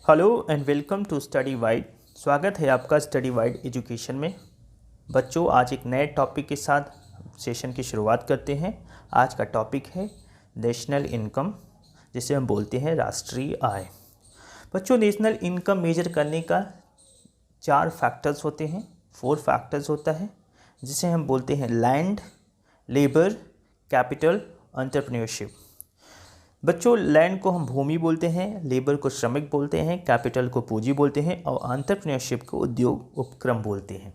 Hello and welcome to Study Wide. स्वागत है आपका स्टडी वाइड एजुकेशन में। बच्चों, आज एक नए टॉपिक के साथ सेशन की शुरुआत करते हैं। आज का टॉपिक है नेशनल इनकम, जिसे हम बोलते हैं राष्ट्रीय आय। बच्चों, नेशनल इनकम मेजर करने का 4 फैक्टर्स होते हैं, 4 फैक्टर्स होता है, जिसे हम बोलते हैं लैंड, लेबर, कैपिटल, एंटरप्रेन्योरशिप। बच्चों, लैंड को हम भूमि बोलते हैं, लेबर को श्रमिक बोलते हैं, कैपिटल को पूंजी बोलते हैं और एंटरप्रेन्योरशिप को उद्योग उपक्रम बोलते हैं।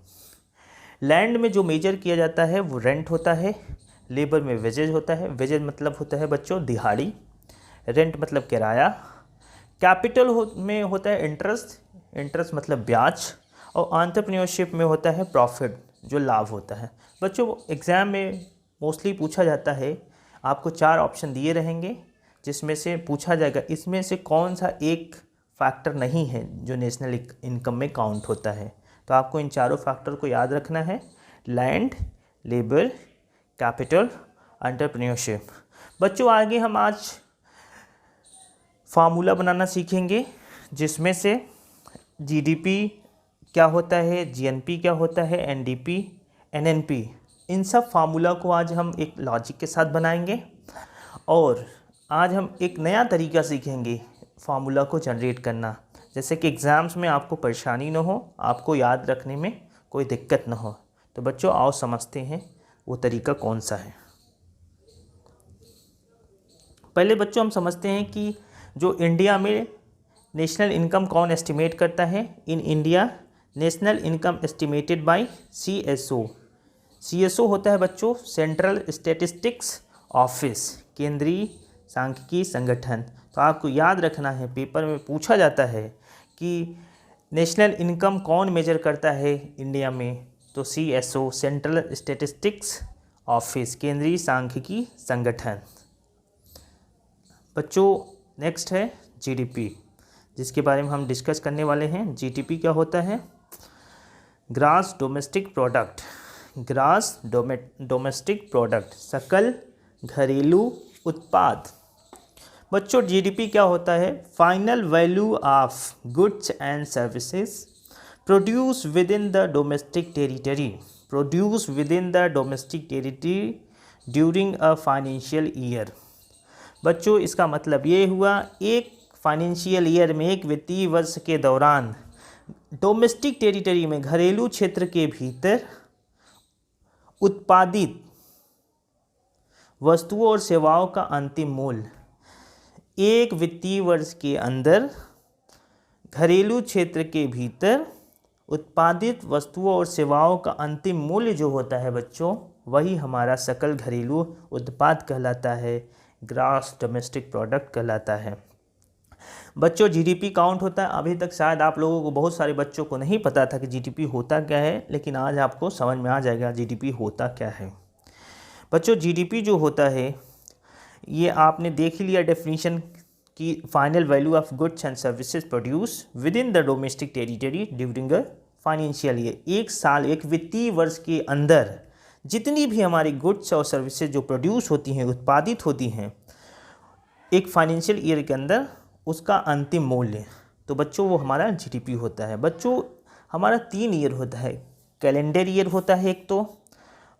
लैंड में जो मेजर किया जाता है वो रेंट होता है, लेबर में वेजेज होता है, वेजेज मतलब होता है बच्चों दिहाड़ी, रेंट मतलब किराया, कैपिटल में होता है इंटरेस्ट, इंटरेस्ट मतलब ब्याज, और एंटरप्रेन्योरशिप में होता है प्रॉफिट, जो लाभ होता है। बच्चों, एग्ज़ाम में मोस्टली पूछा जाता है, आपको 4 ऑप्शन दिए रहेंगे जिसमें से पूछा जाएगा इसमें से कौन सा एक फैक्टर नहीं है जो नेशनल इनकम में काउंट होता है। तो आपको इन चारों फैक्टर को याद रखना है, लैंड, लेबर, कैपिटल, एंटरप्रेन्योरशिप। बच्चों, आगे हम आज फार्मूला बनाना सीखेंगे, जिसमें से जीडीपी क्या होता है, जीएनपी क्या होता है, एनडीपी, एनएनपी, इन सब फार्मूला को आज हम एक लॉजिक के साथ बनाएंगे। और आज हम एक नया तरीका सीखेंगे फार्मूला को जनरेट करना, जैसे कि एग्ज़ाम्स में आपको परेशानी ना हो, आपको याद रखने में कोई दिक्कत ना हो। तो बच्चों, आओ समझते हैं वो तरीका कौन सा है। पहले बच्चों हम समझते हैं कि जो इंडिया में नेशनल इनकम कौन एस्टिमेट करता है। In India national income estimated by CSO। CSO होता है बच्चों सेंट्रल स्टैटिस्टिक्स ऑफिस, केंद्रीय सांख्यिकी संगठन। तो आपको याद रखना है, पेपर में पूछा जाता है कि नेशनल इनकम कौन मेजर करता है इंडिया में, तो CSO सेंट्रल स्टैटिस्टिक्स ऑफिस, केंद्रीय सांख्यिकी संगठन। बच्चों, नेक्स्ट है GDP, जिसके बारे में हम डिस्कस करने वाले हैं। GDP क्या होता है? Grass domestic product, grass domestic product, सकल घरेलू उत्पाद। बच्चों, जीडीपी क्या होता है? Final value of goods and services produce with in the domestic territory, produce with in the domestic territory during a financial year. बच्चों, इसका मतलब ये हुआ, एक फाइनेंशियल ईयर में, एक वित्तीय वर्ष के दौरान डोमेस्टिक टेरिटरी में, घरेलू क्षेत्र के भीतर उत्पादित वस्तुओं और सेवाओं का अंतिम मूल्य, एक वित्तीय वर्ष के अंदर घरेलू क्षेत्र के भीतर उत्पादित वस्तुओं और सेवाओं का अंतिम मूल्य जो होता है बच्चों, वही हमारा सकल घरेलू उत्पाद कहलाता है, ग्रास डोमेस्टिक प्रोडक्ट कहलाता है। बच्चों, जीडीपी काउंट होता है। अभी तक शायद आप लोगों को, बहुत सारे बच्चों को नहीं पता था कि जीडीपी होता क्या है, लेकिन आज आपको समझ में आ जाएगा जीडीपी होता क्या है। बच्चों, जीडीपी जो होता है, ये आपने देख ही लिया डेफिनेशन की, final value of goods and services produce with in the domestic territory during a financial year. एक साल, एक वित्तीय वर्ष के अंदर जितनी भी हमारी गुड्स और सर्विसेज जो प्रोड्यूस होती हैं, उत्पादित होती हैं एक फाइनेंशियल ईयर के अंदर, उसका अंतिम मूल्य, तो बच्चों वो हमारा जीडीपी होता है। बच्चों, हमारा 3 ईयर होता है, कैलेंडर ईयर होता है एक, तो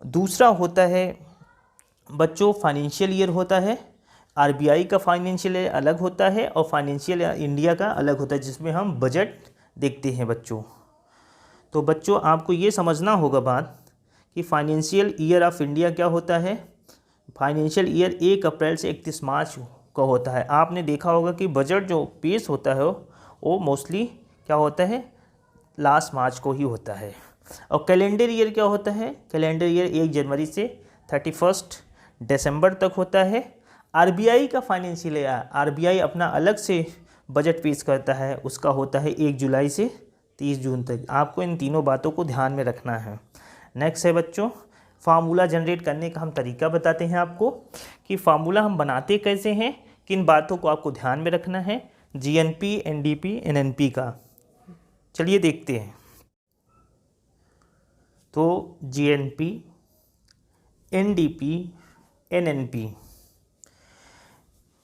दूसरा होता है बच्चों फाइनेंशियल ईयर होता है। आरबीआई का फाइनेंशियल ईयर अलग होता है और फाइनेंशियल इंडिया का अलग होता है, जिसमें हम बजट देखते हैं बच्चों। तो बच्चों, आपको ये समझना होगा बात कि फाइनेंशियल ईयर ऑफ इंडिया क्या होता है। फाइनेंशियल ईयर 1 अप्रैल से 31 मार्च का होता है। आपने देखा होगा कि बजट जो पेश होता है वो मोस्टली क्या होता है, लास्ट मार्च को ही होता है। और कैलेंडर ईयर क्या होता है? कैलेंडर ईयर 1 जनवरी से 31 दिसंबर तक होता है। आरबीआई का फाइनेंशियल ईयर, आरबीआई अपना अलग से बजट पेश करता है, उसका होता है 1 जुलाई से 30 जून तक। आपको इन तीनों बातों को ध्यान में रखना है। नेक्स्ट है बच्चों, फार्मूला जनरेट करने का हम तरीका बताते हैं आपको कि फार्मूला हम बनाते कैसे हैं, किन बातों को आपको ध्यान में रखना है जीएनपी, एनडीपी, एनएनपी का। चलिए देखते हैं। तो जीएनपी, एनडीपी, एनएनपी,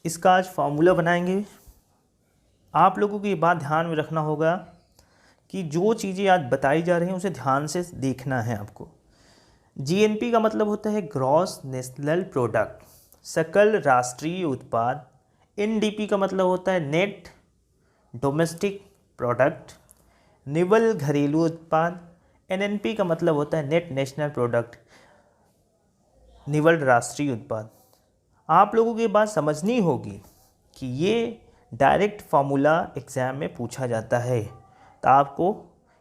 इसका आज फार्मूला बनाएंगे। आप लोगों को ये बात ध्यान में रखना होगा कि जो चीज़ें आज बताई जा रही हैं उसे ध्यान से देखना है आपको। जीएनपी का मतलब होता है ग्रॉस नेशनल प्रोडक्ट, सकल राष्ट्रीय उत्पाद। एनडीपी का मतलब होता है नेट डोमेस्टिक प्रोडक्ट, निवल घरेलू उत्पाद। एनएनपी का मतलब होता है नेट नेशनल प्रोडक्ट, निवल राष्ट्रीय उत्पाद। आप लोगों को ये बात समझनी होगी कि ये डायरेक्ट फार्मूला एग्ज़ाम में पूछा जाता है, तो आपको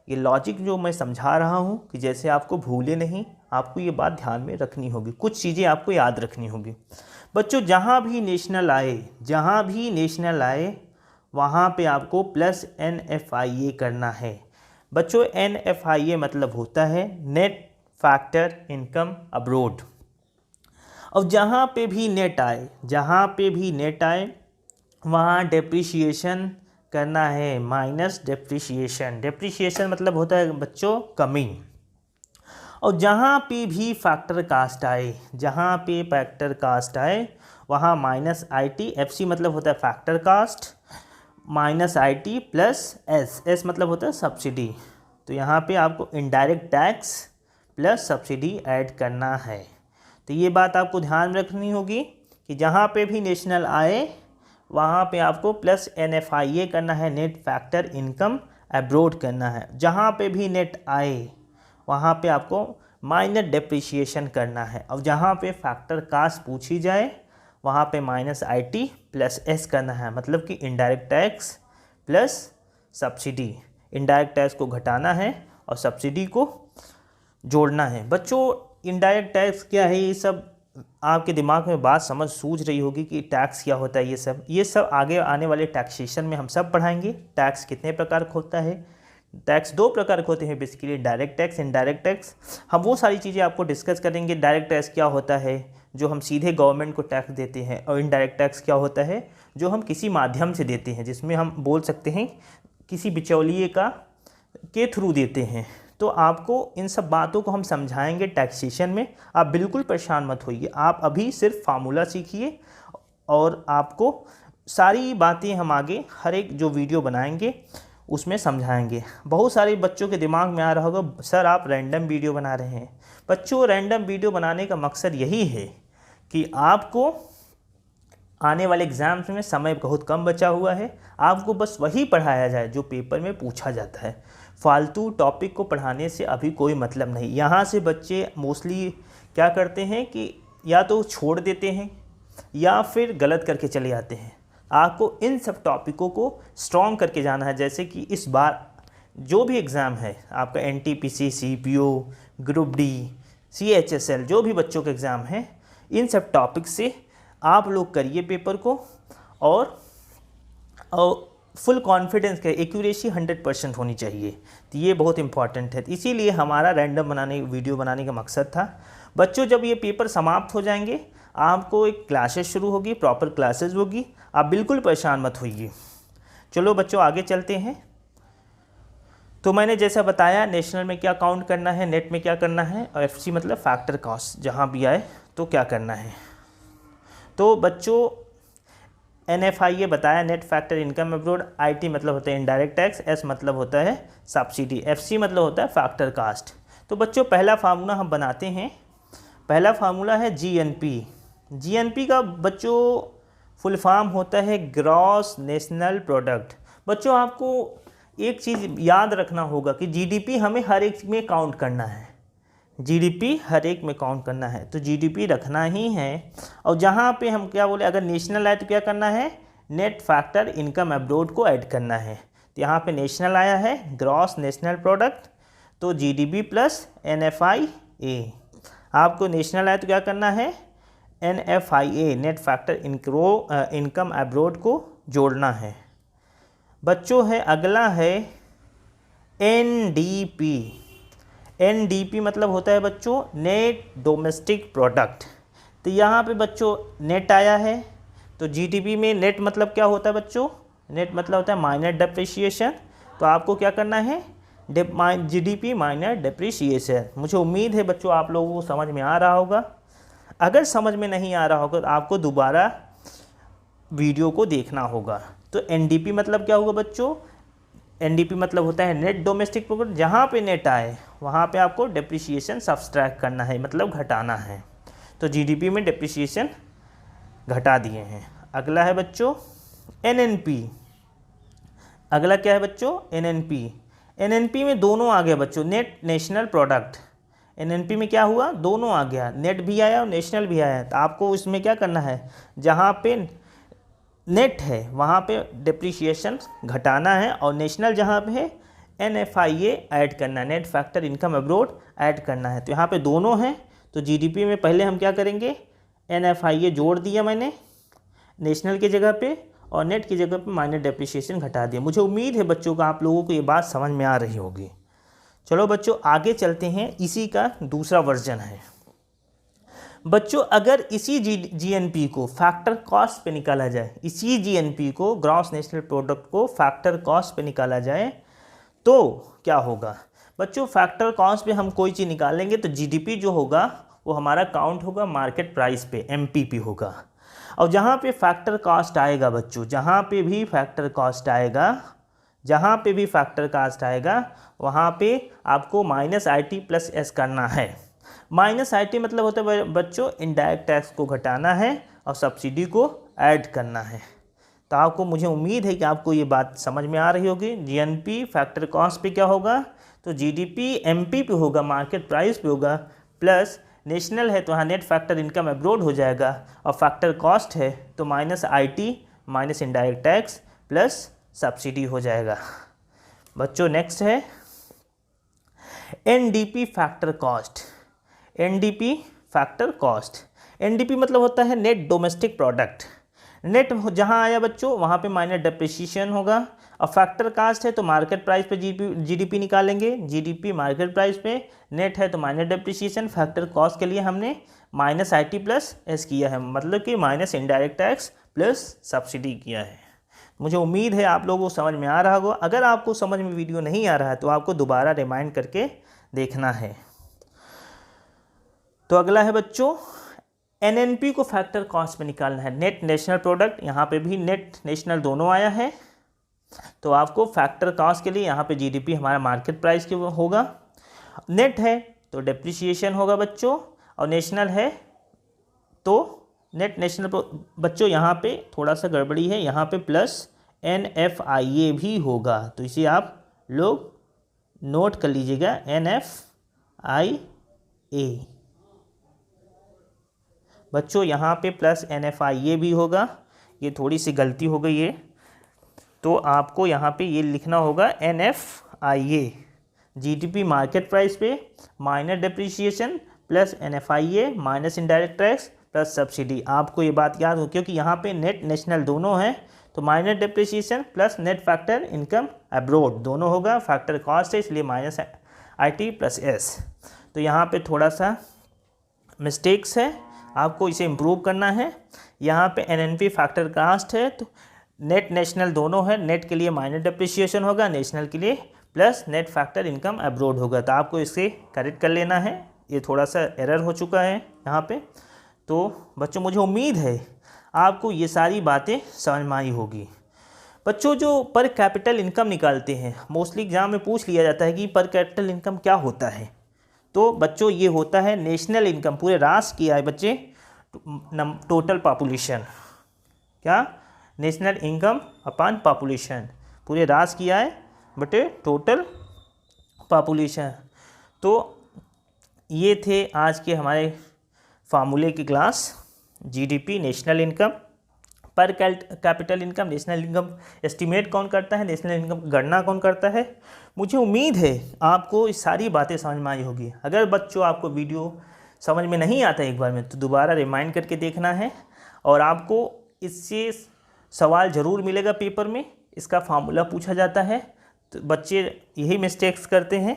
ये लॉजिक जो मैं समझा रहा हूँ कि जैसे आपको भूले नहीं, आपको ये बात ध्यान में रखनी होगी, कुछ चीज़ें आपको याद रखनी होगी। बच्चों जहाँ भी नेशनल आए वहाँ पे आपको प्लस NFIA करना है। बच्चों NFIA मतलब होता है नेट फैक्टर इनकम अब्रोड। अब जहाँ पे भी नेट आए वहाँ डेप्रिसिएशन करना है, माइनस डेप्रिसिएशन। डेप्रिसिएशन मतलब होता है बच्चों कमी। और जहाँ पे भी फैक्टर कास्ट आए वहाँ माइनस IT। FC मतलब होता है factor cost, minus IT plus S मतलब होता है सब्सिडी। तो यहाँ पे आपको indirect tax plus subsidy add करना है। तो ये बात आपको ध्यान रखनी होगी कि जहाँ पे भी नेशनल आए वहाँ पे आपको प्लस NFIA करना है, नेट फैक्टर इनकम अब्रोड करना है। जहाँ पे भी नेट आए वहाँ पे आपको माइनस डेप्रिसिएशन करना है। और जहाँ पे फैक्टर कास्ट पूछी जाए वहाँ पे माइनस IT प्लस S करना है, मतलब कि indirect tax plus subsidy. Indirect tax को घटाना है और सब्सिडी को जोड़ना है। बच्चों इनडायरेक्ट टैक्स क्या है, ये सब आपके दिमाग में बात सूझ रही होगी कि टैक्स क्या होता है। ये सब आगे आने वाले टैक्सेशन में हम सब पढ़ाएंगे। टैक्स कितने प्रकार का होता है, टैक्स 2 प्रकार के होते हैं basically, direct tax, indirect tax. हम वो सारी चीज़ें आपको डिस्कस करेंगे। डायरेक्ट टैक्स क्या होता है, जो हम सीधे गवर्नमेंट को टैक्स देते हैं, और इनडायरेक्ट टैक्स क्या होता है, जो हम किसी माध्यम से देते हैं, जिसमें हम बोल सकते हैं किसी बिचौलिए के थ्रू देते हैं। तो आपको इन सब बातों को हम समझाएंगे टैक्सेशन में। आप बिल्कुल परेशान मत होइए, आप अभी सिर्फ फार्मूला सीखिए और आपको सारी बातें हम आगे हर एक जो वीडियो बनाएंगे उसमें समझाएंगे। बहुत सारे बच्चों के दिमाग में आ रहा होगा सर आप रैंडम वीडियो बना रहे हैं। बच्चों रैंडम वीडियो बनाने का मकसद यही है कि आपको आने वाले एग्ज़ाम्स में समय बहुत कम बचा हुआ है, आपको बस वही पढ़ाया जाए जो पेपर में पूछा जाता है। फालतू टॉपिक को पढ़ाने से अभी कोई मतलब नहीं। यहाँ से बच्चे मोस्टली क्या करते हैं कि या तो छोड़ देते हैं या फिर गलत करके चले जाते हैं। आपको इन सब टॉपिकों को स्ट्रॉन्ग करके जाना है। जैसे कि इस बार जो भी एग्ज़ाम है आपका NTPC, CPO, group D, CHSL, जो भी बच्चों के एग्ज़ाम हैं, इन सब टॉपिक से आप लोग करिए पेपर को और फुल कॉन्फिडेंस के, एक्यूरेसी 100% होनी चाहिए। तो ये बहुत इंपॉर्टेंट है। इसीलिए हमारा रैंडम वीडियो बनाने का मकसद था। बच्चों जब ये पेपर समाप्त हो जाएंगे आपको एक क्लासेस शुरू होगी, प्रॉपर क्लासेस होगी, आप बिल्कुल परेशान मत होइए। चलो बच्चों आगे चलते हैं। तो मैंने जैसा बताया नेशनल में क्या काउंट करना है, नेट में क्या करना है, और FC मतलब फैक्टर कास्ट, जहाँ भी आए तो क्या करना है। तो बच्चों NFIA बताया, net factor income abroad. IT मतलब होता है इनडायरेक्ट टैक्स, S मतलब होता है सब्सिडी, FC मतलब होता है फैक्टर कास्ट। तो बच्चों पहला फार्मूला हम बनाते हैं। पहला फार्मूला है GNP का बच्चों फुल फॉर्म होता है ग्रॉस नेशनल प्रोडक्ट। बच्चों आपको एक चीज़ याद रखना होगा कि GDP हमें हर एक में काउंट करना है, GDP हर एक में काउंट करना है, तो GDP रखना ही है। और जहाँ पे हम क्या बोले, अगर नेशनल आए तो क्या करना है, नेट फैक्टर इनकम अब्रोड को ऐड करना है। तो यहाँ पे नेशनल आया है ग्रॉस नेशनल प्रोडक्ट, तो GDP प्लस NFIA। आपको नेशनल आए तो क्या करना है, NFIA net factor income abroad को जोड़ना है। बच्चों है अगला है NDP मतलब होता है बच्चों नेट डोमेस्टिक प्रोडक्ट। तो यहाँ पे बच्चों नेट आया है, तो GDP में नेट मतलब क्या होता है बच्चों, नेट मतलब होता है माइनर डेप्रिसिएशन। तो आपको क्या करना है, GDP माइनर डेप्रिसिएशन। मुझे उम्मीद है बच्चों आप लोगों को समझ में आ रहा होगा। अगर समझ में नहीं आ रहा होगा तो आपको दोबारा वीडियो को देखना होगा। तो एनडीपी मतलब क्या होगा बच्चों, एनडीपी मतलब होता है नेट डोमेस्टिक प्रोडक्ट। जहाँ पे नेट आए वहाँ पे आपको डेप्रिसिएशन सब्सट्रैक्ट करना है, मतलब घटाना है। तो जीडीपी में डेप्रिसिएशन घटा दिए हैं। अगला है बच्चों एनएनपी। अगला क्या है बच्चों, एनएनपी। एनएनपी में दोनों आ गया बच्चों, नेट नेशनल प्रोडक्ट। एनएनपी में क्या हुआ, दोनों आ गया, नेट भी आया और नेशनल भी आया। तो आपको इसमें क्या करना है, जहाँ पे नेट है वहाँ पे डेप्रिसिएशन घटाना है, और नेशनल जहाँ पे है NFIA ऐड करना है, net factor income abroad add करना है। तो यहाँ पे दोनों हैं। तो जीडीपी में पहले हम क्या करेंगे, NFIA जोड़ दिया मैंने नेशनल की जगह पे, और नेट की जगह पे माइनर डेप्रिसिएशन घटा दिया। मुझे उम्मीद है बच्चों को आप लोगों को ये बात समझ में आ रही होगी। चलो बच्चों आगे चलते हैं, इसी का दूसरा वर्जन है। बच्चों अगर इसी जीएनपी को फैक्टर कॉस्ट पे निकाला जाए, इसी जीएनपी को ग्रॉस नेशनल प्रोडक्ट को फैक्टर कॉस्ट पे निकाला जाए तो क्या होगा बच्चों, फैक्टर कॉस्ट पे हम कोई चीज़ निकालेंगे तो जीडीपी जो होगा वो हमारा काउंट होगा मार्केट प्राइस पे, एमपीपी होगा। और जहाँ पे फैक्टर कॉस्ट आएगा बच्चों, जहाँ पे भी फैक्टर कॉस्ट आएगा, जहाँ पे भी फैक्टर कॉस्ट आएगा वहाँ पे आपको -IT + S करना है। -IT मतलब होता है बच्चों इनडायरेक्ट टैक्स को घटाना है और सब्सिडी को ऐड करना है। तो आपको, मुझे उम्मीद है कि आपको ये बात समझ में आ रही होगी। जीएनपी फैक्टर कॉस्ट पे क्या होगा, तो जीडीपी एमपी पे होगा, मार्केट प्राइस पे होगा, प्लस नेशनल है तो यहाँ नेट फैक्टर इनकम अब्रोड हो जाएगा, और फैक्टर कॉस्ट है तो -IT minus indirect tax plus subsidy हो जाएगा। बच्चों नेक्स्ट है NDP factor cost. NDP factor cost, NDP मतलब होता है नेट डोमेस्टिक प्रोडक्ट। नेट जहाँ आया बच्चों वहाँ पे माइनर डेप्रिसिएशन होगा, और फैक्टर कास्ट है तो मार्केट प्राइस पे जीडीपी निकालेंगे, जीडीपी मार्केट प्राइस पे, नेट है तो माइनर डेप्रिसिएशन, फैक्टर कॉस्ट के लिए हमने -IT + S किया है, मतलब कि minus indirect tax plus subsidy किया है। मुझे उम्मीद है आप लोगों को समझ में आ रहा होगा। अगर आपको समझ में वीडियो नहीं आ रहा है तो आपको दोबारा रिमाइंड करके देखना है। तो अगला है बच्चों एनएनपी को फैक्टर कॉस्ट में निकालना है, नेट नेशनल प्रोडक्ट। यहाँ पे भी नेट नेशनल दोनों आया है, तो आपको फैक्टर कॉस्ट के लिए यहाँ पे जीडीपी हमारा मार्केट प्राइस के होगा, नेट है तो डेप्रिसिएशन होगा बच्चों, और नेशनल है तो नेट नेशनल बच्चों यहाँ पे थोड़ा सा गड़बड़ी है, यहाँ पे प्लस NFIA भी होगा, तो इसे आप लोग नोट कर लीजिएगा, NFIA बच्चों, यहाँ पे प्लस NFIA भी होगा। ये थोड़ी सी गलती हो गई है, तो आपको यहाँ पे ये लिखना होगा NFIA, जीडीपी मार्केट प्राइस पे minor depreciation plus NFIA minus indirect tax plus subsidy. आपको ये बात याद हो, क्योंकि यहाँ पे नेट नेशनल दोनों हैं, तो minor depreciation plus net factor income abroad दोनों होगा, फैक्टर कॉस्ट है इसलिए -IT + S। तो यहाँ पे थोड़ा सा मिस्टेक्स है, आपको इसे इम्प्रूव करना है। यहाँ पे एनएनपी फैक्टर कास्ट है तो नेट नेशनल दोनों है, नेट के लिए माइनर डेप्रिसिएशन होगा, नेशनल के लिए plus net factor income abroad होगा। तो आपको इसे करेक्ट कर लेना है, ये थोड़ा सा एरर हो चुका है यहाँ पे। तो बच्चों मुझे उम्मीद है आपको ये सारी बातें समझ में आई होगी। बच्चों जो पर कैपिटल इनकम निकालते हैं, मोस्टली एग्जाम में पूछ लिया जाता है कि पर कैपिटल इनकम क्या होता है। तो बच्चों ये होता है नेशनल इनकम, पूरे राष्ट्र की आय बच्चे, टोटल पॉपुलेशन, क्या, नेशनल इनकम अपॉन पॉपुलेशन, पूरे राष्ट्र की आय बटे टोटल पॉपुलेशन। तो ये थे आज के हमारे फार्मूले की क्लास। जीडीपी नेशनल इनकम, पर capital income national income estimate कौन करता है, नेशनल इनकम गणना कौन करता है। मुझे उम्मीद है आपको ये सारी बातें समझ में आई होगी। अगर बच्चों आपको वीडियो समझ में नहीं आता एक बार में तो दोबारा रिमाइंड करके देखना है, और आपको इससे सवाल ज़रूर मिलेगा पेपर में, इसका फार्मूला पूछा जाता है। तो बच्चे यही मिस्टेक्स करते हैं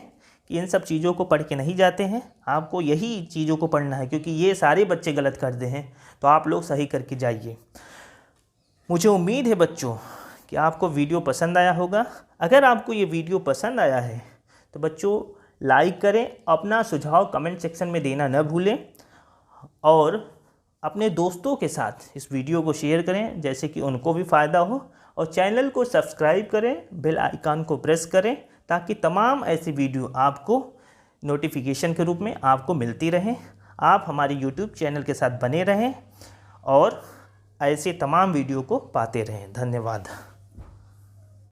कि इन सब चीज़ों को पढ़ के नहीं जाते हैं, आपको यही चीज़ों को पढ़ना है, क्योंकि ये सारे बच्चे गलत करते हैं, तो आप लोग सही करके जाइए। मुझे उम्मीद है बच्चों कि आपको वीडियो पसंद आया होगा। अगर आपको ये वीडियो पसंद आया है तो बच्चों लाइक करें, अपना सुझाव कमेंट सेक्शन में देना न भूलें, और अपने दोस्तों के साथ इस वीडियो को शेयर करें, जैसे कि उनको भी फ़ायदा हो और चैनल को सब्सक्राइब करें, बेल आइकन को प्रेस करें ताकि तमाम ऐसी वीडियो आपको नोटिफिकेशन के रूप में आपको मिलती रहें। आप हमारे यूट्यूब चैनल के साथ बने रहें और ऐसे तमाम वीडियो को पाते रहें। धन्यवाद।